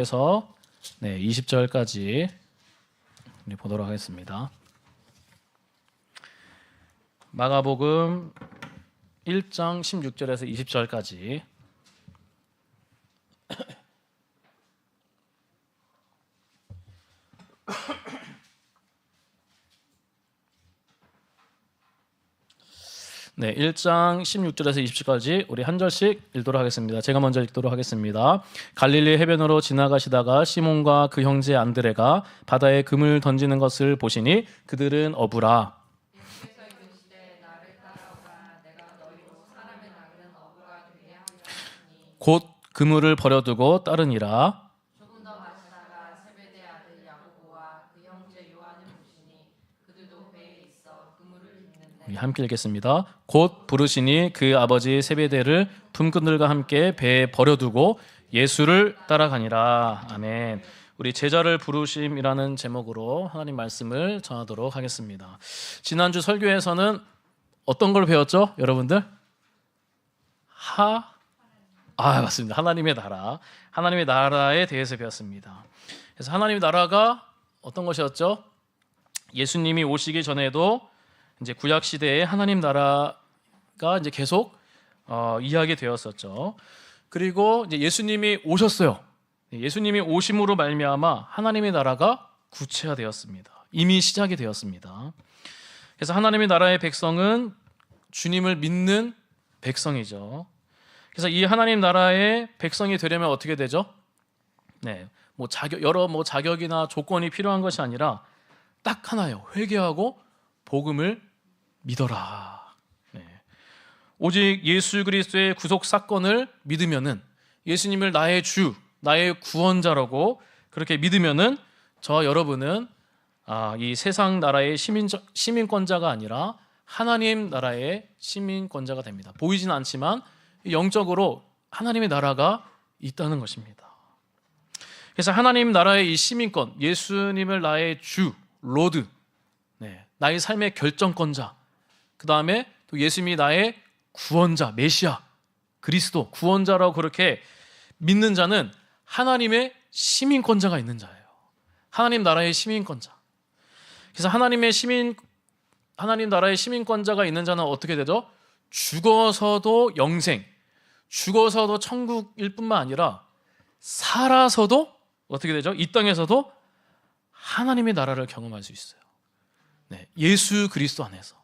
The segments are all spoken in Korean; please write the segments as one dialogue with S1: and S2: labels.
S1: 그래서 20절까지 우리 보도록 하겠습니다. 마가복음 1장 16절에서 20절까지. 네, 1장 16절에서 20절까지 우리 한 절씩 읽도록 하겠습니다. 제가 먼저 읽도록 하겠습니다. 갈릴리 해변으로 지나가시다가 시몬과 그 형제 안드레가 바다에 금을 던지는 것을 보시니 그들은 어부라. 곧 그물을 버려두고 따르니라. 함께 읽겠습니다. 곧 부르시니 그 아버지 세베대를 품꾼들과 함께 배에 버려두고 예수를 따라가니라. 아멘. 우리 제자를 부르심이라는 제목으로 하나님 말씀을 전하도록 하겠습니다. 지난주 설교에서는 어떤 걸 배웠죠, 여러분들? 맞습니다. 하나님의 나라, 하나님의 나라에 대해서 배웠습니다. 그래서 하나님의 나라가 어떤 것이었죠? 예수님이 오시기 전에도 이제 구약 시대에 하나님 나라가 이제 계속 이야기 되었었죠. 그리고 이제 예수님이 오셨어요. 예수님이 오심으로 말미암아 하나님의 나라가 구체화되었습니다. 이미 시작이 되었습니다. 그래서 하나님의 나라의 백성은 주님을 믿는 백성이죠. 그래서 이 하나님 나라의 백성이 되려면 어떻게 되죠? 여러 자격이나 조건이 필요한 것이 아니라 딱 하나예요. 회개하고 복음을 믿어라. 오직 예수 그리스도의 구속 사건을 믿으면은, 예수님을 나의 주, 나의 구원자라고 그렇게 믿으면은 저와 여러분은 이 세상 나라의 시민권자가 아니라 하나님 나라의 시민권자가 됩니다. 보이진 않지만 영적으로 하나님의 나라가 있다는 것입니다. 그래서 하나님 나라의 이 시민권, 예수님을 나의 주, 로드, 나의 삶의 결정권자, 그 다음에 또 예수님이 나의 구원자, 메시아, 그리스도, 구원자라고 그렇게 믿는 자는 하나님의 시민권자가 있는 자예요. 하나님 나라의 시민권자. 그래서 하나님 나라의 시민권자가 있는 자는 어떻게 되죠? 죽어서도 영생, 죽어서도 천국일 뿐만 아니라 살아서도 어떻게 되죠? 이 땅에서도 하나님의 나라를 경험할 수 있어요. 예수 그리스도 안에서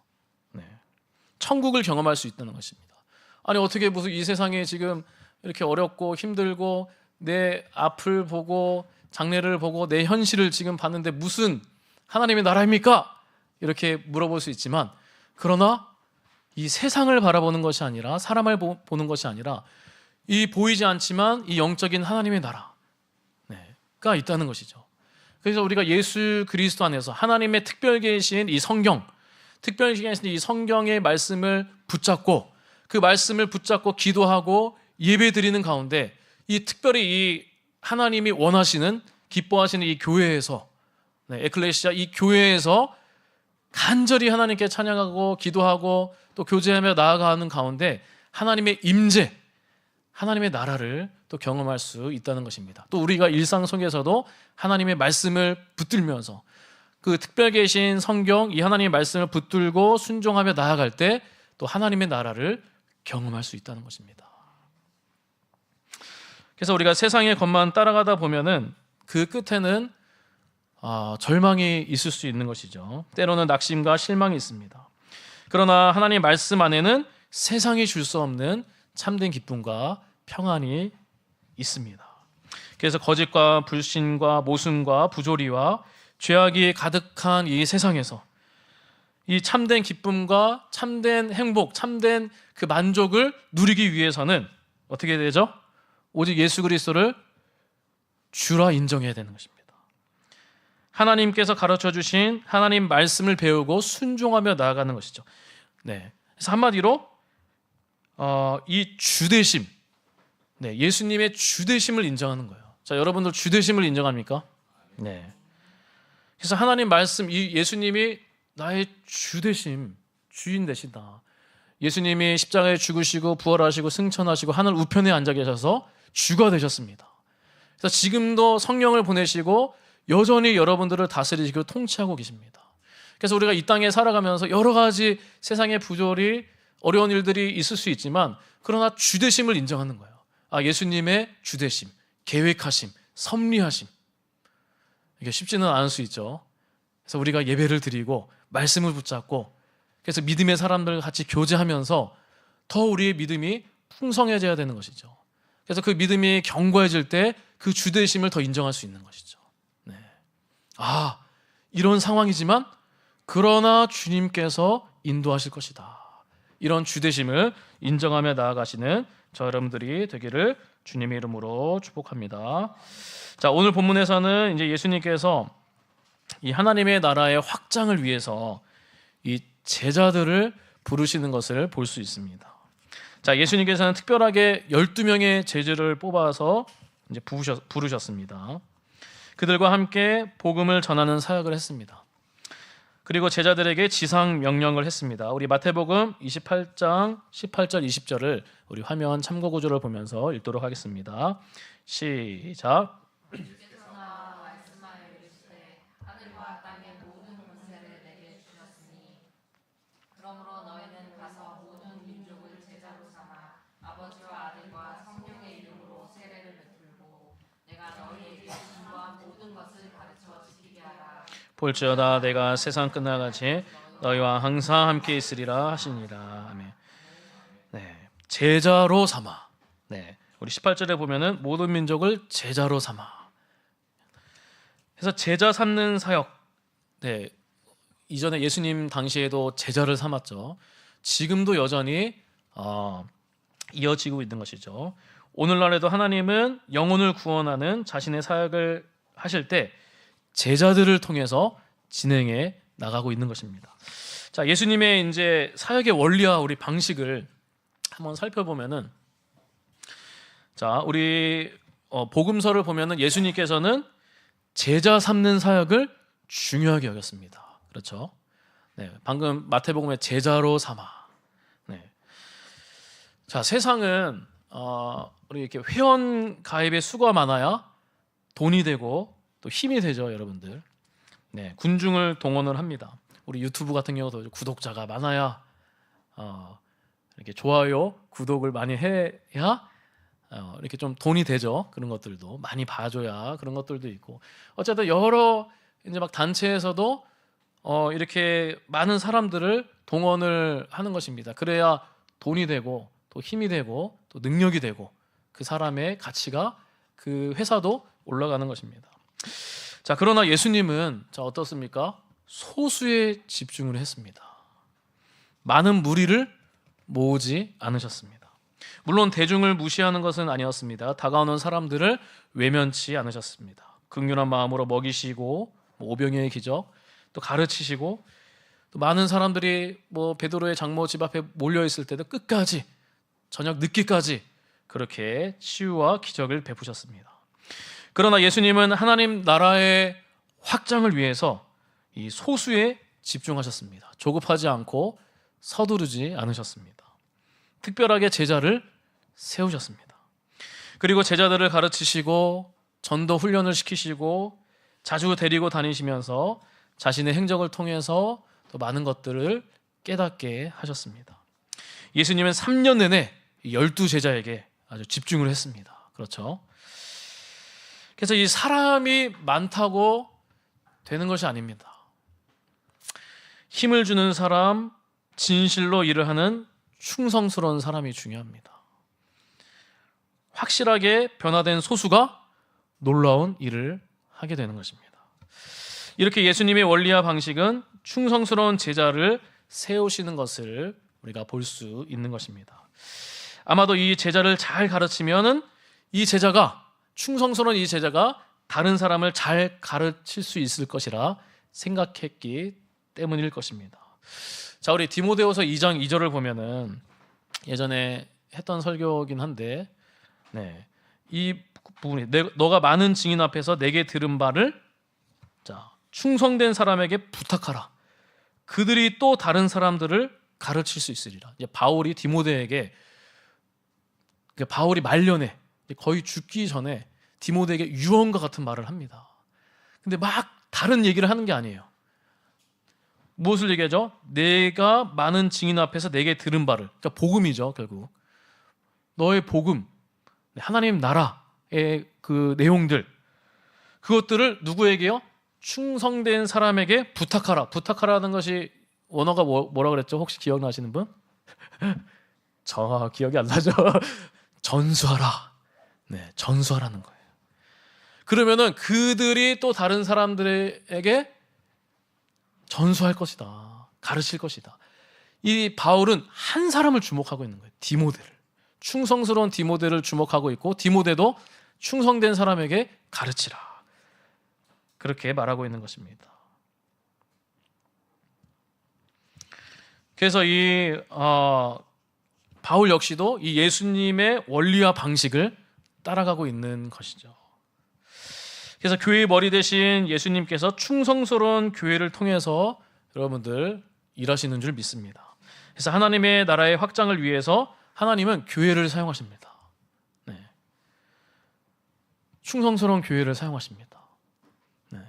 S1: 천국을 경험할 수 있다는 것입니다. 아니 어떻게 무슨 이 세상에 지금 이렇게 어렵고 힘들고 내 앞을 보고 장래를 보고 내 현실을 지금 봤는데 무슨 하나님의 나라입니까? 이렇게 물어볼 수 있지만, 그러나 이 세상을 바라보는 것이 아니라, 사람을 보는 것이 아니라 이 보이지 않지만 이 영적인 하나님의 나라가 있다는 것이죠. 그래서 우리가 예수 그리스도 안에서 하나님의 특별 계신 이 성경, 특별히 이 성경의 말씀을 붙잡고, 그 말씀을 붙잡고 기도하고 예배드리는 가운데 이 특별히 이 하나님이 원하시는, 기뻐하시는 이 교회에서, 에클레시아 이 교회에서 간절히 하나님께 찬양하고 기도하고 또 교제하며 나아가는 가운데 하나님의 임재, 하나님의 나라를 또 경험할 수 있다는 것입니다. 또 우리가 일상 속에서도 하나님의 말씀을 붙들면서 그 특별 계신 성경, 이 하나님의 말씀을 붙들고 순종하며 나아갈 때 또 하나님의 나라를 경험할 수 있다는 것입니다. 그래서 우리가 세상의 것만 따라가다 보면은 그 끝에는 절망이 있을 수 있는 것이죠. 때로는 낙심과 실망이 있습니다. 그러나 하나님의 말씀 안에는 세상이 줄 수 없는 참된 기쁨과 평안이 있습니다. 그래서 거짓과 불신과 모순과 부조리와 죄악이 가득한 이 세상에서 이 참된 기쁨과 참된 행복, 참된 그 만족을 누리기 위해서는 어떻게 되죠? 오직 예수 그리스도를 주라 인정해야 되는 것입니다. 하나님께서 가르쳐 주신 하나님 말씀을 배우고 순종하며 나아가는 것이죠. 그래서 한마디로 이 주되심, 예수님의 주되심을 인정하는 거예요. 자, 여러분들 주되심을 인정합니까? 그래서 하나님 말씀, 이 예수님이 나의 주되심, 주인 되시다. 예수님이 십자가에 죽으시고 부활하시고 승천하시고 하늘 우편에 앉아 계셔서 주가 되셨습니다. 그래서 지금도 성령을 보내시고 여전히 여러분들을 다스리시고 통치하고 계십니다. 그래서 우리가 이 땅에 살아가면서 여러 가지 세상의 부조리, 어려운 일들이 있을 수 있지만 그러나 주되심을 인정하는 거예요. 예수님의 주되심, 계획하심, 섭리하심. 이게 쉽지는 않을 수 있죠. 그래서 우리가 예배를 드리고 말씀을 붙잡고 그래서 믿음의 사람들과 같이 교제하면서 더 우리의 믿음이 풍성해져야 되는 것이죠. 그래서 그 믿음이 견고해질 때 그 주되심을 더 인정할 수 있는 것이죠. 네. 이런 상황이지만 그러나 주님께서 인도하실 것이다. 이런 주되심을 인정하며 나아가시는 저 여러분들이 되기를 주님의 이름으로 축복합니다. 자, 오늘 본문에서는 이제 예수님께서 이 하나님의 나라의 확장을 위해서 이 제자들을 부르시는 것을 볼 수 있습니다. 자, 예수님께서는 특별하게 12명의 제자를 뽑아서 이제 부르셨습니다. 그들과 함께 복음을 전하는 사역을 했습니다. 그리고 제자들에게 지상 명령을 했습니다. 우리 마태복음 28장 18절 20절을 우리 화면 참고 구절을 보면서 읽도록 하겠습니다. 시작.
S2: 주께서 말씀하여 이르시되 하늘과 땅의 모든 권세를 내게 주셨으니 그러므로 너희는 가서 모든 민족을 제자로 삼아 아버지와 아들과 성령의 이름으로 세례를 베풀고 내가 너희에게 준과 모든 것을 가르쳐 지키게 하라.
S1: 볼지어다 내가 세상 끝나같이 너희와 항상 함께 있으리라 하시니라. 아멘. 네, 제자로 삼아. 네, 우리 18절에 보면은 모든 민족을 제자로 삼아. 그래서 제자 삼는 사역. 네, 이전에 예수님 당시에도 제자를 삼았죠. 지금도 여전히 이어지고 있는 것이죠. 오늘날에도 하나님은 영혼을 구원하는 자신의 사역을 하실 때 제자들을 통해서 진행해 나가고 있는 것입니다. 자, 예수님의 이제 사역의 원리와 우리 방식을 한번 살펴보면은, 자, 우리 복음서를 보면은 예수님께서는 제자 삼는 사역을 중요하게 여겼습니다. 그렇죠? 네, 방금 마태복음의 제자로 삼아. 네. 자, 세상은 우리 이렇게 회원 가입의 수가 많아야 돈이 되고 또 힘이 되죠, 여러분들. 네, 군중을 동원을 합니다. 우리 유튜브 같은 경우도 구독자가 많아야 이렇게 좋아요, 구독을 많이 해야 이렇게 좀 돈이 되죠. 그런 것들도 많이 봐줘야 그런 것들도 있고. 어쨌든 여러 이제 막 단체에서도 이렇게 많은 사람들을 동원을 하는 것입니다. 그래야 돈이 되고 또 힘이 되고 또 능력이 되고 그 사람의 가치가 그 회사도 올라가는 것입니다. 자, 그러나 예수님은 어떻습니까? 소수에 집중을 했습니다. 많은 무리를 모으지 않으셨습니다. 물론 대중을 무시하는 것은 아니었습니다. 다가오는 사람들을 외면치 않으셨습니다. 긍휼한 마음으로 먹이시고 오병이의 기적 또 가르치시고 또 많은 사람들이 베드로의 장모 집 앞에 몰려 있을 때도 끝까지 저녁 늦게까지 그렇게 치유와 기적을 베푸셨습니다. 그러나 예수님은 하나님 나라의 확장을 위해서 이 소수에 집중하셨습니다. 조급하지 않고 서두르지 않으셨습니다. 특별하게 제자를 세우셨습니다. 그리고 제자들을 가르치시고 전도 훈련을 시키시고 자주 데리고 다니시면서 자신의 행적을 통해서 또 많은 것들을 깨닫게 하셨습니다. 예수님은 3년 내내 12제자에게 아주 집중을 했습니다. 그렇죠? 그래서 이 사람이 많다고 되는 것이 아닙니다. 힘을 주는 사람, 진실로 일을 하는 충성스러운 사람이 중요합니다. 확실하게 변화된 소수가 놀라운 일을 하게 되는 것입니다. 이렇게 예수님의 원리와 방식은 충성스러운 제자를 세우시는 것을 우리가 볼 수 있는 것입니다. 아마도 이 제자를 잘 가르치면은 충성스러운 이 제자가 다른 사람을 잘 가르칠 수 있을 것이라 생각했기 때문일 것입니다. 자, 우리 디모데후서 2장 2절을 보면은 예전에 했던 설교긴 한데, 네, 이 부분이 너가 많은 증인 앞에서 내게 들은 바를 충성된 사람에게 부탁하라. 그들이 또 다른 사람들을 가르칠 수 있으리라. 이제 바울이 디모데에게, 바울이 말년에 거의 죽기 전에 디모데에게 유언과 같은 말을 합니다. 근데 막 다른 얘기를 하는 게 아니에요. 무엇을 얘기하죠? 내가 많은 증인 앞에서 내게 들은 바를, 그러니까 복음이죠. 결국 너의 복음, 하나님 나라의 그 내용들, 그것들을 누구에게요? 충성된 사람에게 부탁하라. 부탁하라는 것이 원어가 뭐라 그랬죠? 혹시 기억나시는 분? 저 기억이 안 나죠. 전수하라. 네, 전수하라는 거예요. 그러면은 그들이 또 다른 사람들에게 전수할 것이다. 가르칠 것이다. 이 바울은 한 사람을 주목하고 있는 거예요. 디모데를. 충성스러운 디모데를 주목하고 있고, 디모데도 충성된 사람에게 가르치라. 그렇게 말하고 있는 것입니다. 그래서 이 바울 역시도 이 예수님의 원리와 방식을 따라가고 있는 것이죠. 그래서 교회의 머리 대신 예수님께서 충성스러운 교회를 통해서 여러분들 일하시는 줄 믿습니다. 그래서 하나님의 나라의 확장을 위해서 하나님은 교회를 사용하십니다. 네. 충성스러운 교회를 사용하십니다. 네.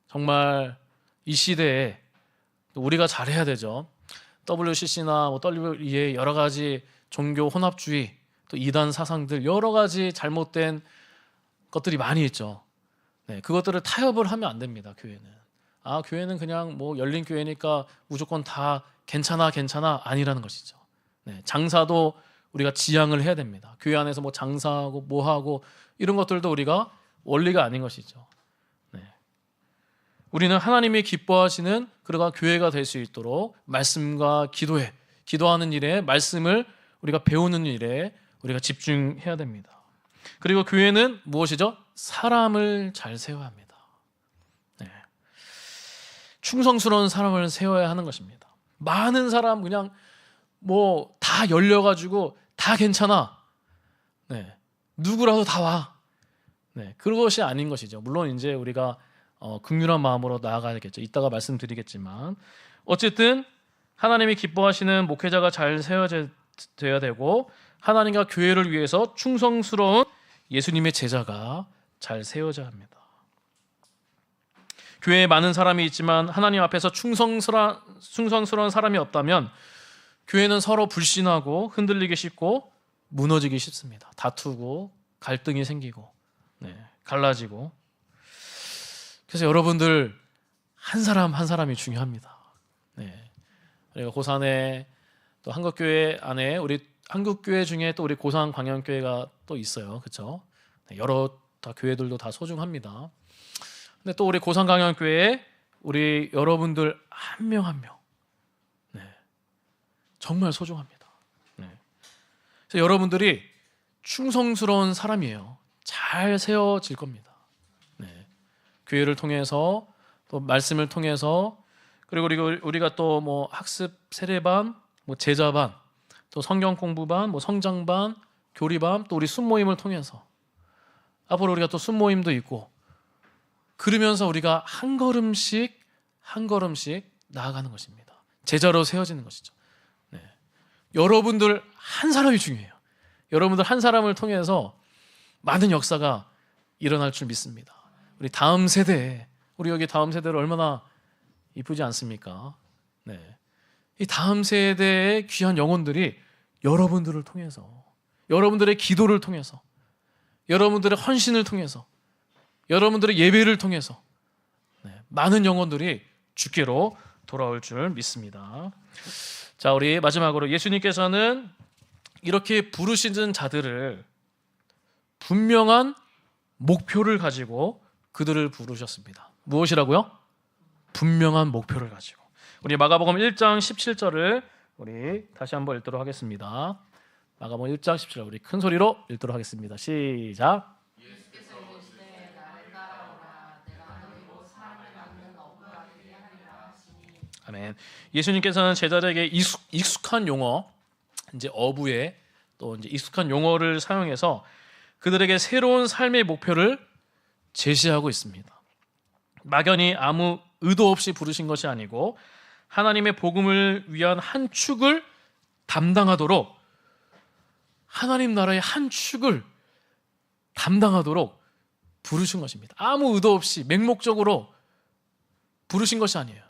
S1: 정말 이 시대에 우리가 잘해야 되죠. WCC나 WE의 여러 가지 종교 혼합주의, 또 이단 사상들, 여러 가지 잘못된 것들이 많이 있죠. 네, 그것들을 타협을 하면 안 됩니다. 교회는 그냥 뭐 열린 교회니까 무조건 다 괜찮아 아니라는 것이죠. 네, 장사도 우리가 지양을 해야 됩니다. 교회 안에서 뭐 장사하고 뭐 하고 이런 것들도 우리가 원리가 아닌 것이죠. 네. 우리는 하나님이 기뻐하시는 그러가 교회가 될 수 있도록 말씀과 기도하는 일에, 말씀을 우리가 배우는 일에 우리가 집중해야 됩니다. 그리고 교회는 무엇이죠? 사람을 잘 세워야 합니다. 네. 충성스러운 사람을 세워야 하는 것입니다. 많은 사람 그냥 뭐 다 열려가지고 다 괜찮아. 네. 누구라도 다 와. 네. 그것이 아닌 것이죠. 물론 이제 우리가 긍휼한 마음으로 나아가야겠죠. 이따가 말씀드리겠지만 어쨌든 하나님이 기뻐하시는 목회자가 잘 세워져야 되고, 하나님과 교회를 위해서 충성스러운 예수님의 제자가 잘 세워져야 합니다. 교회에 많은 사람이 있지만 하나님 앞에서 충성스러운 사람이 없다면 교회는 서로 불신하고 흔들리기 쉽고 무너지기 쉽습니다. 다투고 갈등이 생기고, 네, 갈라지고. 그래서 여러분들 한 사람 한 사람이 중요합니다. 네. 우리가 고산에 또 한국교회 안에 우리 한국교회 중에 또 우리 고산 광양교회가 또 있어요. 그렇죠? 네, 여러 다 교회들도 다 소중합니다. 근데 또 우리 고산 광양교회에 우리 여러분들 한 명 한 명, 네, 정말 소중합니다. 네. 그래서 여러분들이 충성스러운 사람이에요. 잘 세워질 겁니다. 네. 교회를 통해서 또 말씀을 통해서, 그리고 우리가 또 뭐 학습 세례반, 뭐 제자반, 또 성경 공부반, 뭐 성장반, 교리반, 또 우리 순모임을 통해서 앞으로 우리가 또 순모임도 있고, 그러면서 우리가 한 걸음씩 나아가는 것입니다. 제자로 세워지는 것이죠. 네. 여러분들 한 사람이 중요해요. 여러분들 한 사람을 통해서 많은 역사가 일어날 줄 믿습니다. 우리 다음 세대, 우리 여기 다음 세대를 얼마나 이쁘지 않습니까? 네. 이 다음 세대의 귀한 영혼들이 여러분들을 통해서, 여러분들의 기도를 통해서, 여러분들의 헌신을 통해서, 여러분들의 예배를 통해서, 네, 많은 영혼들이 주께로 돌아올 줄 믿습니다. 자, 우리 마지막으로 예수님께서는 이렇게 부르시는 자들을 분명한 목표를 가지고 그들을 부르셨습니다. 무엇이라고요? 분명한 목표를 가지고. 우리 마가복음 1장 17절을 우리 다시 한번 읽도록 하겠습니다. 마가복음 1장 17절 우리 큰 소리로 읽도록 하겠습니다. 시작.
S2: 예수께서 이르시되 나를 따라오라 내가 너희로 사람을 낳는 어부가 되게 하리라 하시니.
S1: 아멘. 예수님께서는 제자들에게 익숙한 용어, 이제 어부의 또 이제 익숙한 용어를 사용해서 그들에게 새로운 삶의 목표를 제시하고 있습니다. 막연히 아무 의도 없이 부르신 것이 아니고 하나님의 복음을 위한 한 축을 담당하도록 하나님 나라의 한 축을 담당하도록 부르신 것입니다. 아무 의도 없이 맹목적으로 부르신 것이 아니에요.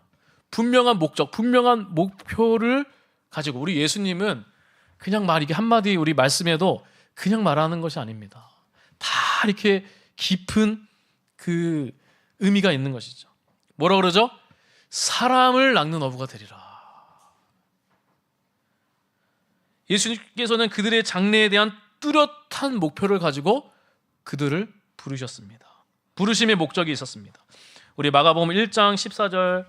S1: 분명한 목적, 분명한 목표를 가지고 우리 예수님은 그냥 이게 한마디 우리 말씀에도 그냥 말하는 것이 아닙니다. 다 이렇게 깊은 그 의미가 있는 것이죠. 뭐라 그러죠? 사람을 낚는 어부가 되리라. 예수님께서는 그들의 장래에 대한 뚜렷한 목표를 가지고 그들을 부르셨습니다. 부르심의 목적이 있었습니다. 우리 마가복음 1장 14절,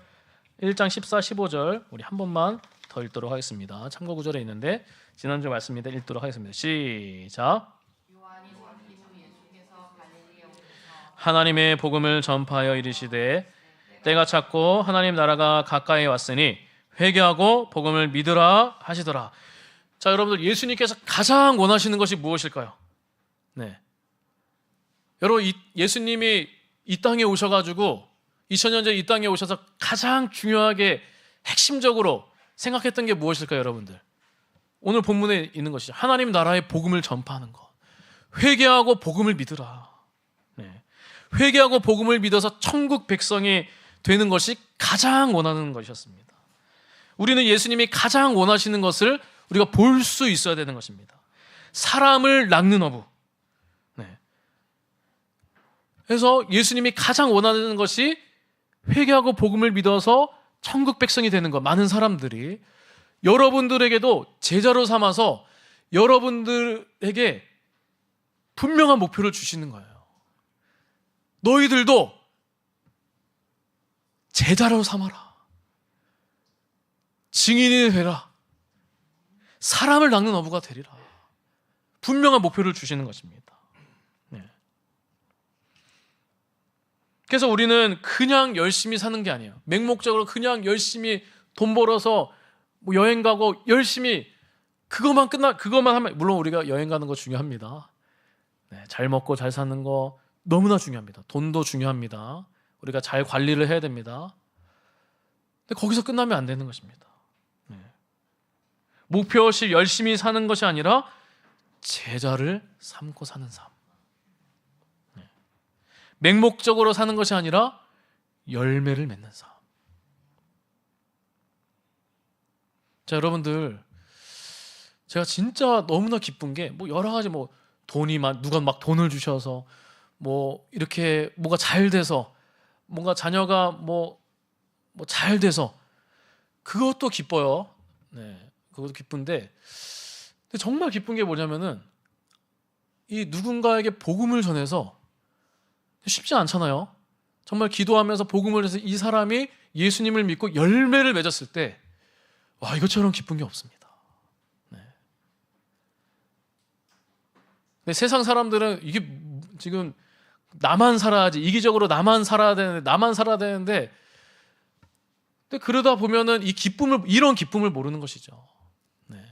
S1: 1장 14, 15절 우리 한 번만 더 읽도록 하겠습니다. 참고 구절에 있는데 지난주 말씀입니다. 읽도록 하겠습니다. 시작.
S2: 요한이 삼킨 후 예수께서 갈릴리에 오셔서
S1: 하나님의 복음을 전파하여 이르시되 때가 찼고 하나님 나라가 가까이 왔으니 회개하고 복음을 믿으라 하시더라. 자, 여러분들 예수님께서 가장 원하시는 것이 무엇일까요? 네. 여러분 예수님이 이 땅에 오셔가지고 2000년 전에 이 땅에 오셔서 가장 중요하게 핵심적으로 생각했던 게 무엇일까요, 여러분들? 오늘 본문에 있는 것이죠. 하나님 나라의 복음을 전파하는 것. 회개하고 복음을 믿으라. 네. 회개하고 복음을 믿어서 천국 백성이 되는 것이 가장 원하는 것이었습니다. 우리는 예수님이 가장 원하시는 것을 우리가 볼 수 있어야 되는 것입니다. 사람을 낚는 어부. 네. 그래서 예수님이 가장 원하는 것이 회개하고 복음을 믿어서 천국 백성이 되는 것. 많은 사람들이 여러분들에게도 제자로 삼아서 여러분들에게 분명한 목표를 주시는 거예요. 너희들도 제자로 삼아라. 증인이 되라. 사람을 낚는 어부가 되리라. 분명한 목표를 주시는 것입니다. 네. 그래서 우리는 그냥 열심히 사는 게 아니에요. 맹목적으로 그냥 열심히 돈 벌어서 뭐 여행 가고 열심히 그것만 하면, 물론 우리가 여행 가는 거 중요합니다. 네, 잘 먹고 잘 사는 거 너무나 중요합니다. 돈도 중요합니다. 우리가 잘 관리를 해야 됩니다. 근데 거기서 끝나면 안 되는 것입니다. 네. 목표 없이 열심히 사는 것이 아니라 제자를 삼고 사는 삶. 네. 맹목적으로 사는 것이 아니라 열매를 맺는 삶. 자, 여러분들, 제가 진짜 너무나 기쁜 게 뭐 여러 가지 누가 막 돈을 주셔서 뭐 이렇게 뭐가 잘 돼서 뭔가 자녀가 뭐 잘 돼서 그것도 기뻐요. 네, 그것도 기쁜데 근데 정말 기쁜 게 뭐냐면은 이 누군가에게 복음을 전해서 쉽지 않잖아요. 정말 기도하면서 복음을 해서 이 사람이 예수님을 믿고 열매를 맺었을 때 와, 이것처럼 기쁜 게 없습니다. 네. 근데 세상 사람들은 이게 지금 나만 살아야지, 이기적으로 나만 살아야 되는데 근데 그러다 보면은 이런 기쁨을 모르는 것이죠. 네.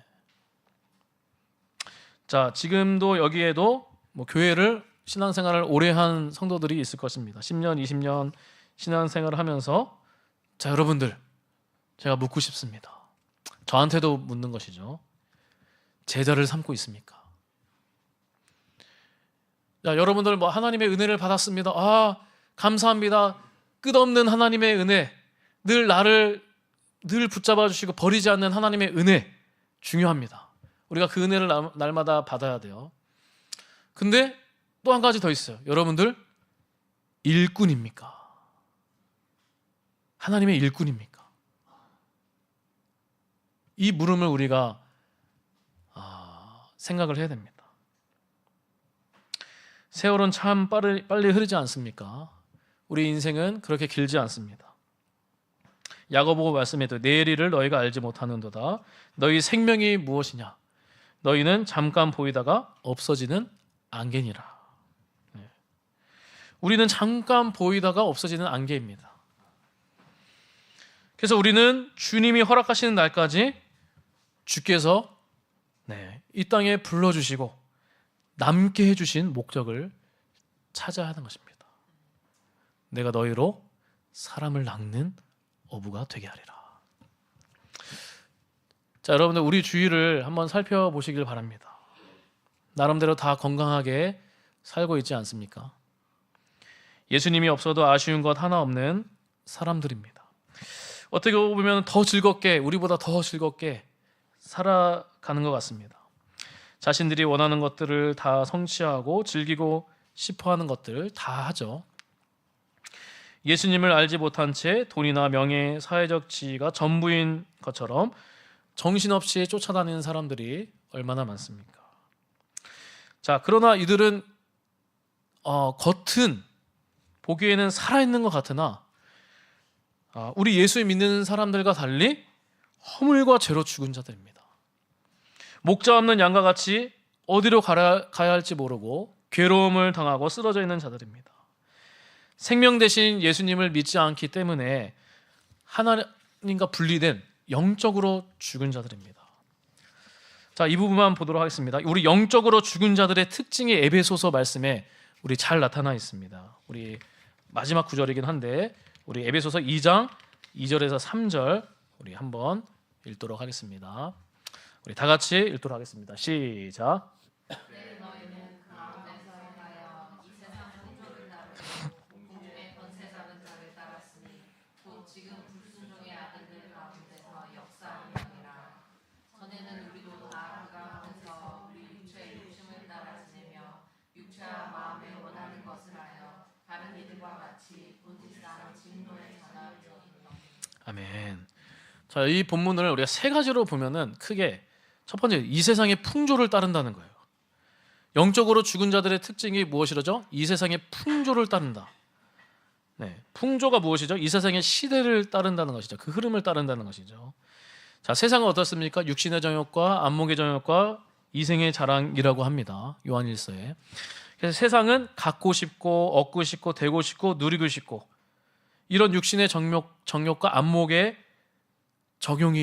S1: 자, 지금도 여기에도 교회를 신앙생활을 오래 한 성도들이 있을 것입니다. 10년, 20년 신앙생활을 하면서 자, 여러분들 제가 묻고 싶습니다. 저한테도 묻는 것이죠. 제자를 삼고 있습니까? 자, 여러분들 하나님의 은혜를 받았습니다. 아, 감사합니다. 끝없는 하나님의 은혜, 나를 붙잡아 주시고 버리지 않는 하나님의 은혜 중요합니다. 우리가 그 은혜를 날마다 받아야 돼요. 근데 또 한 가지 더 있어요. 여러분들 일꾼입니까? 하나님의 일꾼입니까? 이 물음을 우리가 생각을 해야 됩니다. 세월은 참 빨리 흐르지 않습니까? 우리 인생은 그렇게 길지 않습니다. 야고보 말씀에도 내일 일을 너희가 알지 못하는도다. 너희 생명이 무엇이냐? 너희는 잠깐 보이다가 없어지는 안개니라. 네. 우리는 잠깐 보이다가 없어지는 안개입니다. 그래서 우리는 주님이 허락하시는 날까지 주께서 이 땅에 불러주시고 남게 해주신 목적을 찾아야 하는 것입니다. 내가 너희로 사람을 낚는 어부가 되게 하리라. 자, 여러분들 우리 주위를 한번 살펴보시길 바랍니다. 나름대로 다 건강하게 살고 있지 않습니까? 예수님이 없어도 아쉬운 것 하나 없는 사람들입니다. 어떻게 보면 더 즐겁게, 우리보다 더 즐겁게 살아가는 것 같습니다. 자신들이 원하는 것들을 다 성취하고 즐기고 싶어하는 것들 다 하죠. 예수님을 알지 못한 채 돈이나 명예, 사회적 지위가 전부인 것처럼 정신없이 쫓아다니는 사람들이 얼마나 많습니까? 자, 그러나 이들은 겉은 보기에는 살아있는 것 같으나 우리 예수 믿는 사람들과 달리 허물과 죄로 죽은 자들입니다. 목자 없는 양과 같이 어디로 가야 할지 모르고 괴로움을 당하고 쓰러져 있는 자들입니다. 생명 대신 예수님을 믿지 않기 때문에 하나님과 분리된 영적으로 죽은 자들입니다. 자, 이 부분만 보도록 하겠습니다. 우리 영적으로 죽은 자들의 특징이 에베소서 말씀에 우리 잘 나타나 있습니다. 우리 마지막 구절이긴 한데 우리 에베소서 2장 2절에서 3절 우리 한번 읽도록 하겠습니다. 우리 다 같이 읽도록 하겠습니다. 시작.
S2: 너희는 그 가운데서 하여 이 세상 풍조를 따르고 공중의 권세 잡은 자를 따랐으니 곧 지금 불순종의 아들들 가운데서 역사하느니라. 전에는 우리도 다 그가 하면서 우리 육체의 욕심을 따라 지내며 육체와 마음에 원하는 것을 하여 다른 이들과 같이 본질상 진노에 전하였더니.
S1: 아멘. 자, 이 본문을 우리가 세 가지로 보면은 크게 첫 번째, 이 세상의 풍조를 따른다는 거예요. 영적으로 죽은 자들의 특징이 무엇이라죠? 이 세상의 풍조를 따른다. 네, 풍조가 무엇이죠? 이 세상의 시대를 따른다는 것이죠. 그 흐름을 따른다는 것이죠. 자, 세상은 어떻습니까? 육신의 정욕과 안목의 정욕과 이생의 자랑이라고 합니다. 요한일서에. 그래서 세상은 갖고 싶고 얻고 싶고 되고 싶고 누리고 싶고 이런 육신의 정욕과 안목의 정욕이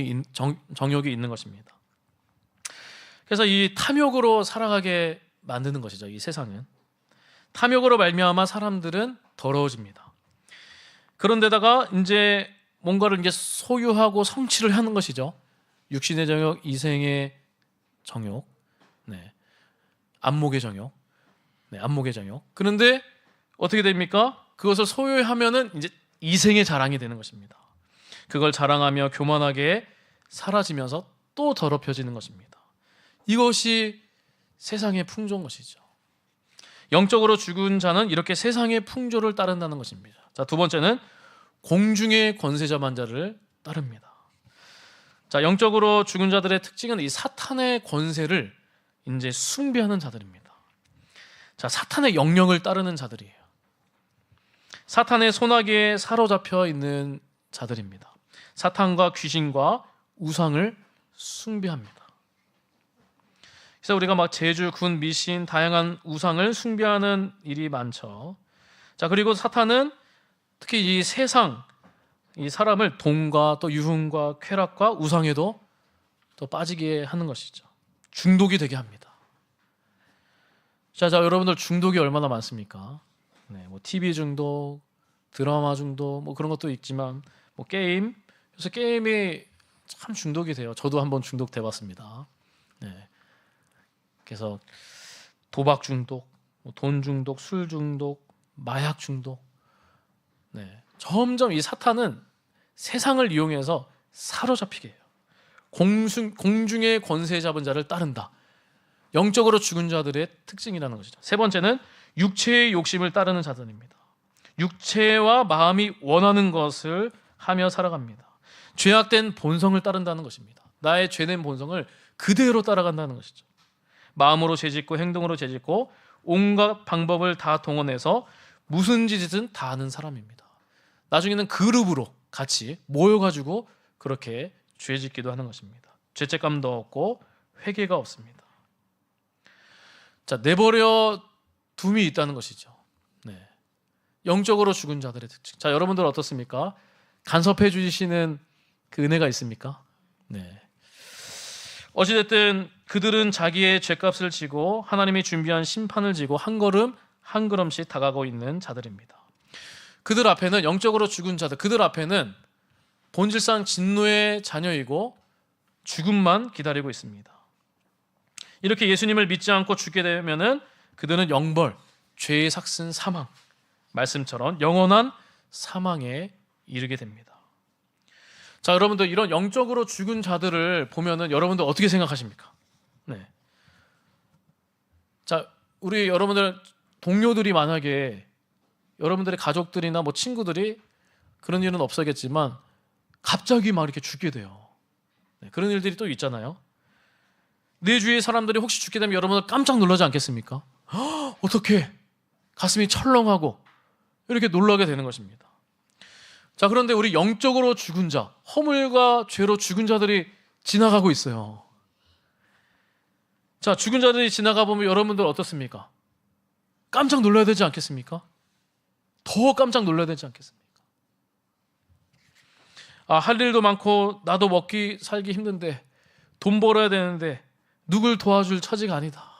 S1: 있는 것입니다. 그래서 이 탐욕으로 살아가게 만드는 것이죠. 이 세상은 탐욕으로 말미암아 사람들은 더러워집니다. 그런데다가 이제 뭔가를 이제 소유하고 성취를 하는 것이죠. 육신의 정욕, 이생의 정욕, 네, 안목의 정욕, 네, 안목의 정욕. 그런데 어떻게 됩니까? 그것을 소유하면은 이제 이생의 자랑이 되는 것입니다. 그걸 자랑하며 교만하게 사라지면서 또 더럽혀지는 것입니다. 이것이 세상의 풍조인 것이죠. 영적으로 죽은 자는 이렇게 세상의 풍조를 따른다는 것입니다. 자, 두 번째는 공중의 권세 잡은 자를 따릅니다. 자, 영적으로 죽은 자들의 특징은 이 사탄의 권세를 이제 숭배하는 자들입니다. 자, 사탄의 영역을 따르는 자들이에요. 사탄의 소나기에 사로잡혀 있는 자들입니다. 사탄과 귀신과 우상을 숭배합니다. 그래서 우리가 막 제주, 군, 미신, 다양한 우상을 숭배하는 일이 많죠. 자, 그리고 사탄은 특히 이 세상, 이 사람을 돈과 또 유흥과 쾌락과 우상에도 또 빠지게 하는 것이죠. 중독이 되게 합니다. 자, 여러분들 중독이 얼마나 많습니까? 네, 뭐 TV 중독, 드라마 중독, 뭐 그런 것도 있지만 뭐 게임, 그래서 게임이 참 중독이 돼요. 저도 한번 중독돼 봤습니다. 네. 그래서 도박 중독, 돈 중독, 술 중독, 마약 중독. 네. 점점 이 사탄은 세상을 이용해서 사로잡히게 해요. 공중의 권세 잡은 자를 따른다. 영적으로 죽은 자들의 특징이라는 것이죠. 세 번째는 육체의 욕심을 따르는 자들입니다. 육체와 마음이 원하는 것을 하며 살아갑니다. 죄악된 본성을 따른다는 것입니다. 나의 죄된 본성을 그대로 따라간다는 것이죠. 마음으로 죄짓고 행동으로 죄짓고 온갖 방법을 다 동원해서 무슨 짓이든 다 하는 사람입니다. 나중에는 그룹으로 같이 모여가지고 그렇게 죄짓기도 하는 것입니다. 죄책감도 없고 회개가 없습니다. 자, 내버려 둠이 있다는 것이죠. 네. 영적으로 죽은 자들의 특징. 자, 여러분들 어떻습니까? 간섭해 주시는 그 은혜가 있습니까? 네. 어찌됐든 그들은 자기의 죄값을 지고 하나님이 준비한 심판을 지고 한 걸음 한 걸음씩 다가가고 있는 자들입니다. 그들 앞에는 영적으로 죽은 자들, 그들 앞에는 본질상 진노의 자녀이고 죽음만 기다리고 있습니다. 이렇게 예수님을 믿지 않고 죽게 되면은 그들은 영벌, 죄의 삭슨 사망, 말씀처럼 영원한 사망에 이르게 됩니다. 자, 여러분들 이런 영적으로 죽은 자들을 보면은 여러분들 어떻게 생각하십니까? 네. 자, 우리 여러분들 동료들이 만약에 여러분들의 가족들이나 뭐 친구들이 그런 일은 없어겠지만 갑자기 막 이렇게 죽게 돼요. 네, 그런 일들이 또 있잖아요. 내 주위의 사람들이 혹시 죽게 되면 여러분들 깜짝 놀라지 않겠습니까? 어떻게 가슴이 철렁하고 이렇게 놀라게 되는 것입니다. 자, 그런데 우리 영적으로 죽은 자, 허물과 죄로 죽은 자들이 지나가고 있어요. 자, 죽은 자들이 지나가 보면 여러분들 어떻습니까? 깜짝 놀라야 되지 않겠습니까? 더 깜짝 놀라야 되지 않겠습니까? 할 일도 많고 나도 먹기 살기 힘든데 돈 벌어야 되는데 누굴 도와줄 처지가 아니다.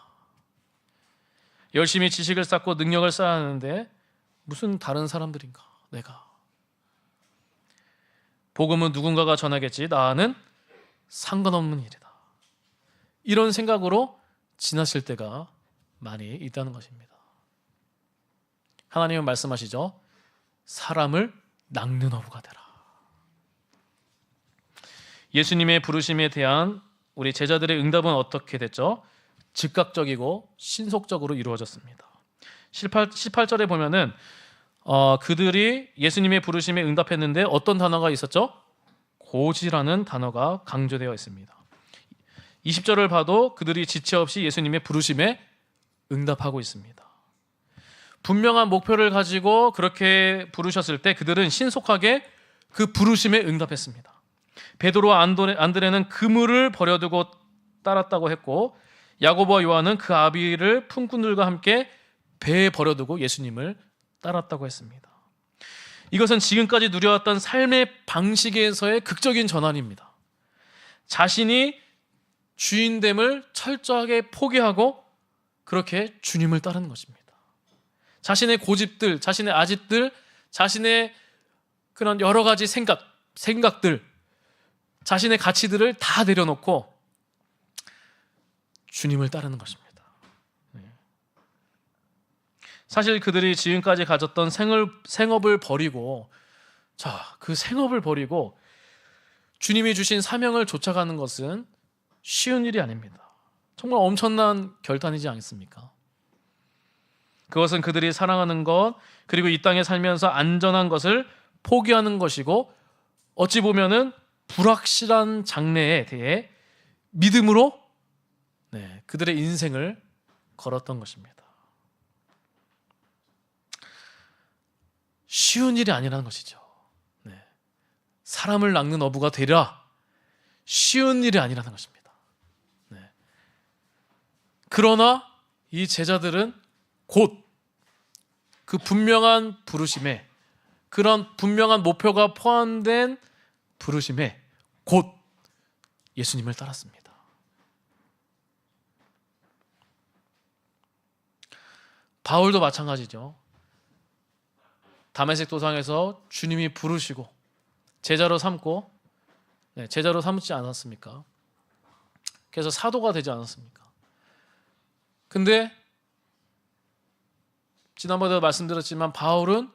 S1: 열심히 지식을 쌓고 능력을 쌓아야 하는데 무슨 다른 사람들인가 내가. 복음은 누군가가 전하겠지, 나는 상관없는 일이다. 이런 생각으로 지나칠 때가 많이 있다는 것입니다. 하나님은 말씀하시죠. 사람을 낚는 어부가 되라. 예수님의 부르심에 대한 우리 제자들의 응답은 어떻게 됐죠? 즉각적이고 신속적으로 이루어졌습니다. 18절에 보면은 그들이 예수님의 부르심에 응답했는데 어떤 단어가 있었죠? 고지라는 단어가 강조되어 있습니다. 20절을 봐도 그들이 지체 없이 예수님의 부르심에 응답하고 있습니다. 분명한 목표를 가지고 그렇게 부르셨을 때 그들은 신속하게 그 부르심에 응답했습니다. 베드로와 안드레는 그물을 버려두고 따랐다고 했고, 야고보와 요한은 그 아비를 품꾼들과 함께 배에 버려두고 예수님을 따랐다고 했습니다. 이것은 지금까지 누려왔던 삶의 방식에서의 극적인 전환입니다. 자신이 주인됨을 철저하게 포기하고 그렇게 주님을 따르는 것입니다. 자신의 고집들, 자신의 아집들, 자신의 그런 여러 가지 생각들, 자신의 가치들을 다 내려놓고 주님을 따르는 것입니다. 사실 그들이 지금까지 가졌던 생업을 버리고, 그 생업을 버리고 주님이 주신 사명을 쫓아가는 것은 쉬운 일이 아닙니다. 정말 엄청난 결단이지 않습니까? 그것은 그들이 사랑하는 것, 그리고 이 땅에 살면서 안전한 것을 포기하는 것이고, 어찌 보면은 불확실한 장래에 대해 믿음으로 그들의 인생을 걸었던 것입니다. 쉬운 일이 아니라는 것이죠. 사람을 낚는 어부가 되려 쉬운 일이 아니라는 것입니다. 그러나 이 제자들은 곧 그 분명한 부르심에, 그런 분명한 목표가 포함된 부르심에 곧 예수님을 따랐습니다. 바울도 마찬가지죠. 다메섹 도상에서 주님이 부르시고 제자로 삼고, 제자로 삼지 않았습니까? 그래서 사도가 되지 않았습니까? 근데 지난번에도 말씀드렸지만 바울은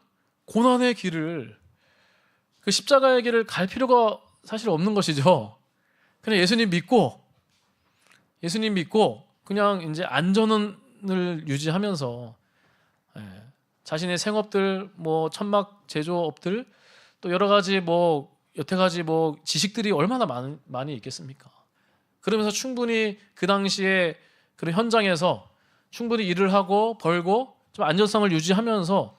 S1: 고난의 길을, 그 십자가의 길을 갈 필요가 사실 없는 것이죠. 그냥 예수님 믿고 그냥 이제 안전을 유지하면서 자신의 생업들, 뭐 천막 제조업들, 또 여러 가지 여태 가지 지식들이 얼마나 많이 있겠습니까? 그러면서 충분히 그 당시에 그런 현장에서 충분히 일을 하고 벌고 좀 안전성을 유지하면서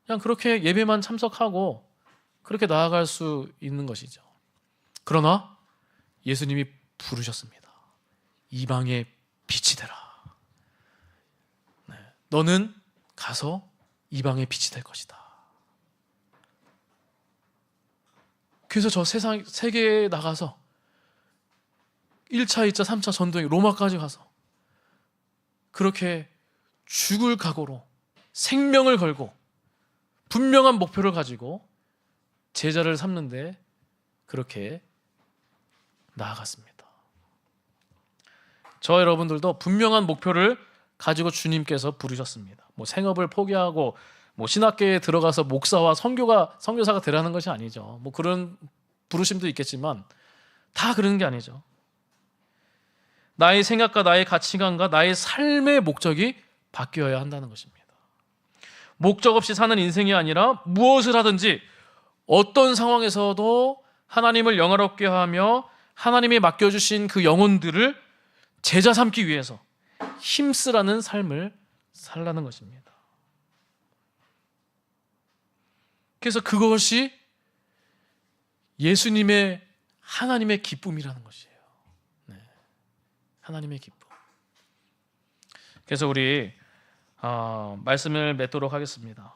S1: 그냥 그렇게 예배만 참석하고 그렇게 나아갈 수 있는 것이죠. 그러나 예수님이 부르셨습니다. 이방의 빛이 되라. 너는 가서 이방의 빛이 될 것이다. 그래서 저 세계에 나가서 1차, 2차, 3차 전도행 로마까지 가서 그렇게 죽을 각오로 생명을 걸고 분명한 목표를 가지고 제자를 삼는데 그렇게 나아갔습니다. 저 여러분들도 분명한 목표를 가지고 주님께서 부르셨습니다. 뭐 생업을 포기하고 뭐 신학계에 들어가서 목사와 선교사가 되라는 것이 아니죠. 뭐 그런 부르심도 있겠지만 다 그런 게 아니죠. 나의 생각과 나의 가치관과 나의 삶의 목적이 바뀌어야 한다는 것입니다. 목적 없이 사는 인생이 아니라 무엇을 하든지 어떤 상황에서도 하나님을 영화롭게 하며 하나님이 맡겨주신 그 영혼들을 제자 삼기 위해서 힘쓰라는 삶을 살라는 것입니다. 그래서 그것이 예수님의 하나님의 기쁨이라는 것이에요. 네. 하나님의 기쁨. 그래서 우리 말씀을 맺도록 하겠습니다.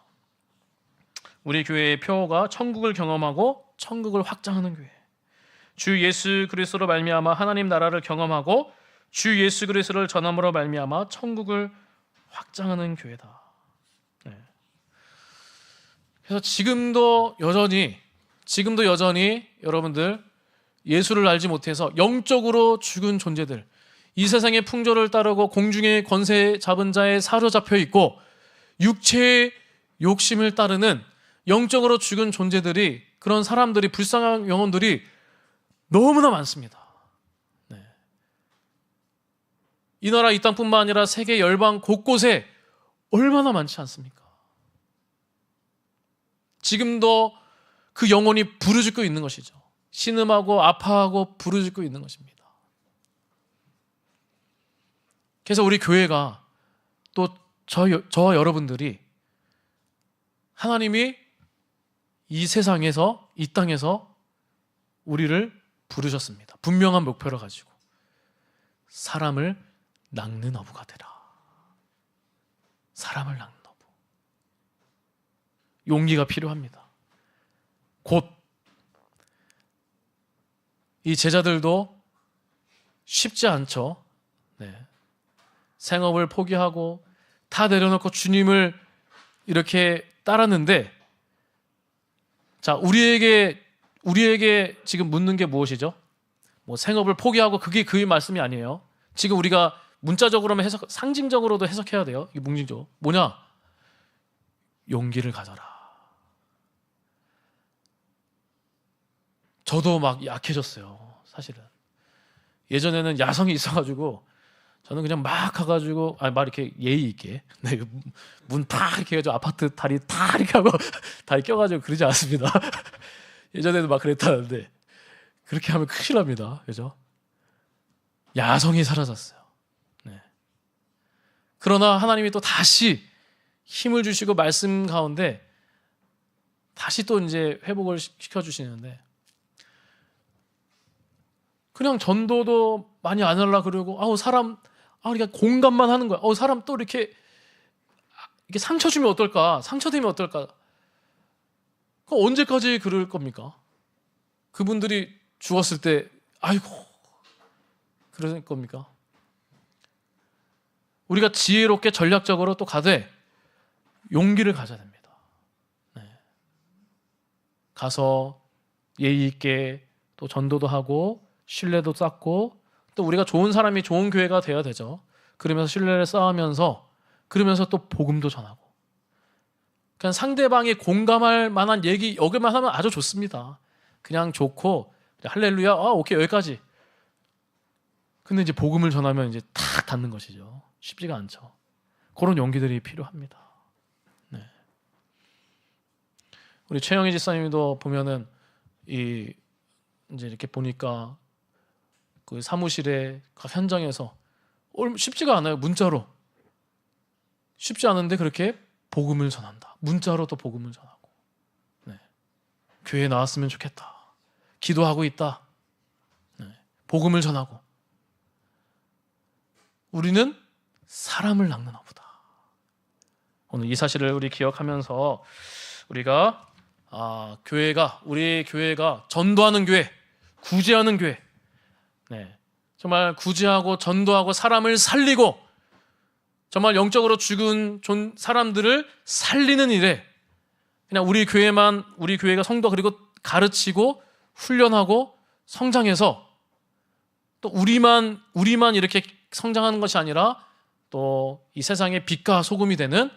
S1: 우리 교회의 표어가 천국을 경험하고 천국을 확장하는 교회. 주 예수 그리스도로 말미암아 하나님 나라를 경험하고 주 예수 그리스도를 전함으로 말미암아 천국을 확장하는 교회다. 네. 그래서 지금도 여전히 여러분들 예수를 알지 못해서 영적으로 죽은 존재들, 이 세상의 풍조를 따르고 공중의 권세 잡은 자에 사로잡혀 있고 육체의 욕심을 따르는 영적으로 죽은 존재들이, 그런 사람들이, 불쌍한 영혼들이 너무나 많습니다. 네. 이 나라 이 땅뿐만 아니라 세계 열방 곳곳에 얼마나 많지 않습니까? 지금도 그 영혼이 부르짖고 있는 것이죠. 신음하고 아파하고 부르짖고 있는 것입니다. 그래서 우리 교회가 또 저와 여러분들이 하나님이 이 세상에서, 이 땅에서 우리를 부르셨습니다. 분명한 목표를 가지고 사람을 낚는 어부가 되라. 사람을 낚는 어부. 용기가 필요합니다. 곧 이 제자들도 쉽지 않죠. 네. 생업을 포기하고 다 내려놓고 주님을 이렇게 따랐는데, 자, 우리에게 지금 묻는 게 무엇이죠? 뭐 생업을 포기하고 그게 그의 말씀이 아니에요. 지금 우리가 문자적으로만 상징적으로도 해석해야 돼요. 이게 문징조. 뭐냐? 용기를 가져라. 저도 막 약해졌어요. 사실은. 예전에는 야성이 있어가지고 저는 그냥 막 가가지고 막 이렇게 예의 있게 문 팍 이렇게 해가지고 아파트 다리 다 이렇게 하고 다리 껴가지고 그러지 않습니다. 예전에도 막 그랬다는데 그렇게 하면 큰일 납니다. 그죠? 야성이 사라졌어요. 네. 그러나 하나님이 또 다시 힘을 주시고 말씀 가운데 다시 또 이제 회복을 시켜주시는데, 그냥 전도도 많이 안 하려고 그러고, 사람, 우리가 공감만 하는 거야. 사람 또 이렇게 상처 주면 어떨까? 상처되면 어떨까? 그럼 언제까지 그럴 겁니까? 그분들이 죽었을 때, 아이고, 그럴 겁니까? 우리가 지혜롭게 전략적으로 또 가되 용기를 가져야 됩니다. 네. 가서 예의 있게 또 전도도 하고 신뢰도 쌓고, 또 우리가 좋은 사람이 좋은 교회가 돼야 되죠. 그러면서 신뢰를 쌓으면서, 그러면서 또 복음도 전하고. 그냥 상대방이 공감할 만한 얘기 여기만 하면 아주 좋습니다. 그냥 좋고 할렐루야, 오케이, 여기까지. 근데 이제 복음을 전하면 이제 탁 닿는 것이죠. 쉽지가 않죠. 그런 용기들이 필요합니다. 네. 우리 최영희 집사님도 보면은 이제 이렇게 보니까 그 사무실에 각 현장에서 쉽지가 않아요. 문자로 쉽지 않은데 그렇게 복음을 전한다. 문자로 또 복음을 전하고. 네. 교회에 나왔으면 좋겠다. 기도하고 있다. 네. 복음을 전하고. 우리는 사람을 낚는 어부다. 오늘 이 사실을 우리 기억하면서 우리가 우리 교회가 전도하는 교회, 구제하는 교회, 네, 정말 구제하고 전도하고 사람을 살리고 정말 영적으로 죽은 사람들을 살리는 일에 그냥 우리 교회가 성도 그리고 가르치고 훈련하고 성장해서 또 우리만 이렇게 성장하는 것이 아니라 또 이 세상의 빛과 소금이 되는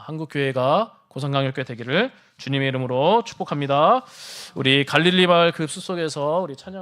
S1: 한국 교회가 고성강력교회 되기를 주님의 이름으로 축복합니다. 우리 갈릴리 마을 그 숲속에서 우리 찬양